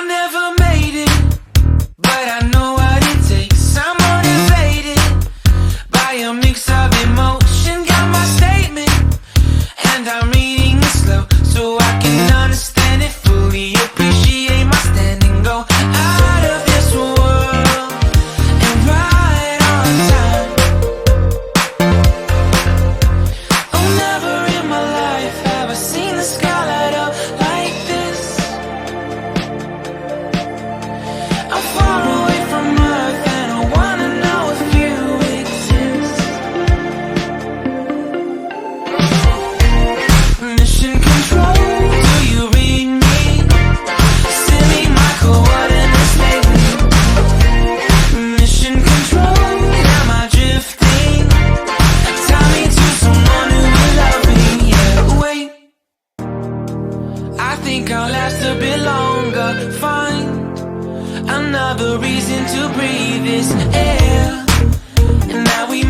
never made it, but I know what it takes. I'm motivated by a mix of emotion. Got my statement, and I'm reading it slow so I can understand it fully. Appreciate my standing, go out of this world and right on time. Oh, never in my life have I seen the sky light up like this. I'm far away from Earth and I wanna know if you exist. Mission control, do you read me? Send me my coordinates lately. Mission control, am I drifting? Tie me to someone who will love me. Yeah, wait, I think I'll last a bit longer. Find another reason to breathe this air, and now we